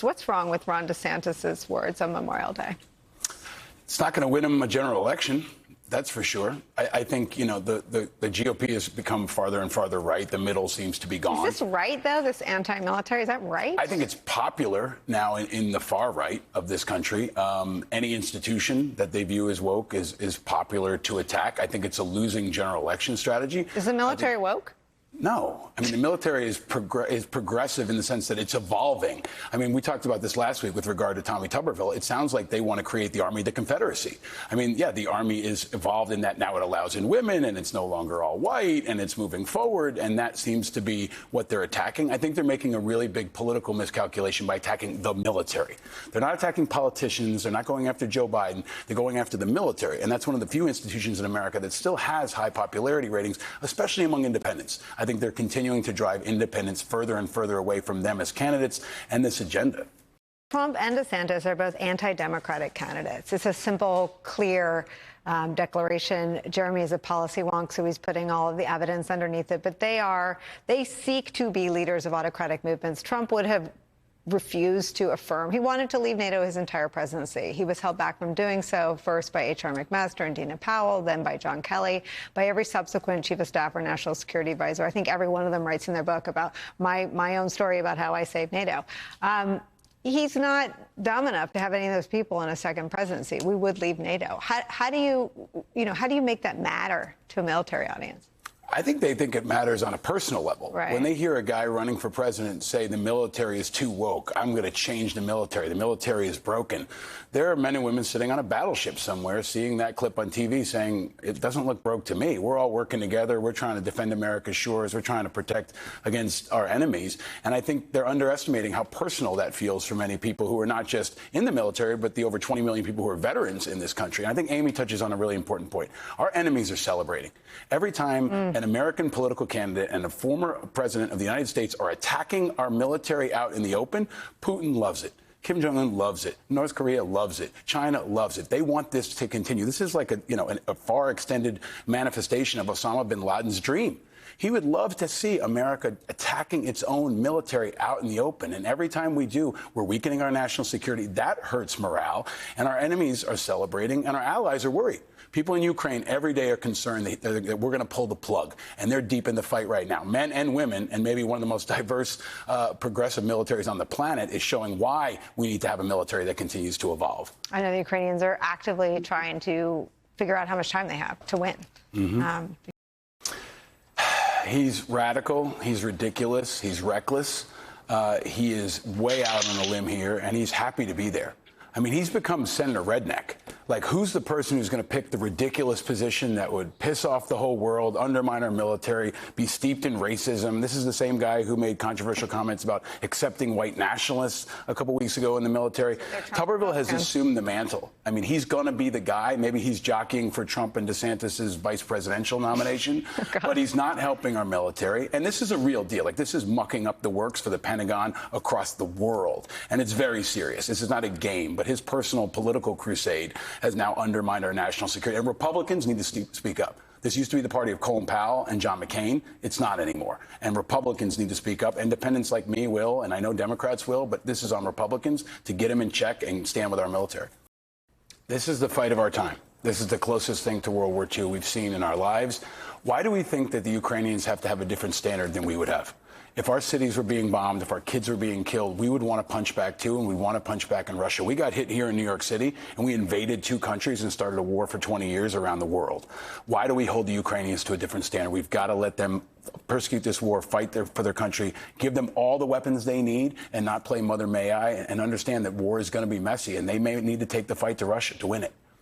What's wrong with Ron DeSantis' words on Memorial Day? It's not going to win him a general election. That's for sure. I think, the GOP has become farther and farther right. The middle seems to be gone. Is this right, though, this anti-military? Is that right? I think it's popular now in the far right of this country. Any institution that they view as woke is popular to attack. I think it's a losing general election strategy. Is the military woke? No. I mean, the military is progressive in the sense that it's evolving. I mean, we talked about this last week with regard to Tommy Tuberville. It sounds like they want to create the Army of the Confederacy. I mean, yeah, the Army is evolved in that now it allows in women and it's no longer all white and it's moving forward. And that seems to be what they're attacking. I think they're making a really big political miscalculation by attacking the military. They're not attacking politicians. They're not going after Joe Biden. They're going after the military. And that's one of the few institutions in America that still has high popularity ratings, especially among independents. I think they're continuing to drive independents further and further away from them as candidates and this agenda. Trump and DeSantis are both anti-democratic candidates. It's a simple, clear declaration. Jeremy is a policy wonk, so he's putting all of the evidence underneath it. But they seek to be leaders of autocratic movements. Trump would have refused to affirm. He wanted to leave NATO his entire presidency. He was held back from doing so, first by H.R. McMaster and Dina Powell, then by John Kelly, by every subsequent chief of staff or national security advisor. I think every one of them writes in their book about my own story about how I saved NATO. He's not dumb enough to have any of those people in a second presidency. We would leave NATO. How do you make that matter to a military audience? I think they think it matters on a personal level. Right. When they hear a guy running for president say the military is too woke, I'm going to change the military is broken. There are men and women sitting on a battleship somewhere seeing that clip on TV saying, it doesn't look broke to me. We're all working together. We're trying to defend America's shores. We're trying to protect against our enemies. And I think they're underestimating how personal that feels for many people who are not just in the military, but the over 20 million people who are veterans in this country. And I think Amy touches on a really important point. Our enemies are celebrating. Every time an American political candidate and a former president of the United States are attacking our military out in the open, Putin loves it. Kim Jong-un loves it. North Korea loves it. China loves it. They want this to continue. This is like a far extended manifestation of Osama bin Laden's dream. He would love to see America attacking its own military out in the open. And every time we do, we're weakening our national security. That hurts morale. And our enemies are celebrating and our allies are worried. People in Ukraine every day are concerned that we're going to pull the plug. And they're deep in the fight right now. Men and women, and maybe one of the most diverse, progressive militaries on the planet, is showing why we need to have a military that continues to evolve. I know the Ukrainians are actively trying to figure out how much time they have to win. Mm-hmm. He's radical. He's ridiculous. He's reckless. He is way out on a limb here, and he's happy to be there. I mean, he's become Senator Redneck. Like, who's the person who's going to pick the ridiculous position that would piss off the whole world, undermine our military, be steeped in racism? This is the same guy who made controversial comments about accepting white nationalists a couple weeks ago in the military. Tuberville has assumed the mantle. I mean, he's going to be the guy. Maybe he's jockeying for Trump and DeSantis' vice presidential nomination, but he's not helping our military. And this is a real deal. Like, this is mucking up the works for the Pentagon across the world. And it's very serious. This is not a game, but his personal political crusade has now undermined our national security. And Republicans need to speak up. This used to be the party of Colin Powell and John McCain. It's not anymore. And Republicans need to speak up. Independents like me will, and I know Democrats will, but this is on Republicans to get them in check and stand with our military. This is the fight of our time. This is the closest thing to World War II we've seen in our lives. Why do we think that the Ukrainians have to have a different standard than we would have? If our cities were being bombed, if our kids were being killed, we would want to punch back too, and we want to punch back in Russia. We got hit here in New York City, and we invaded two countries and started a war for 20 years around the world. Why do we hold the Ukrainians to a different standard? We've got to let them persecute this war, fight for their country, give them all the weapons they need, and not play Mother May I, and understand that war is going to be messy, and they may need to take the fight to Russia to win it.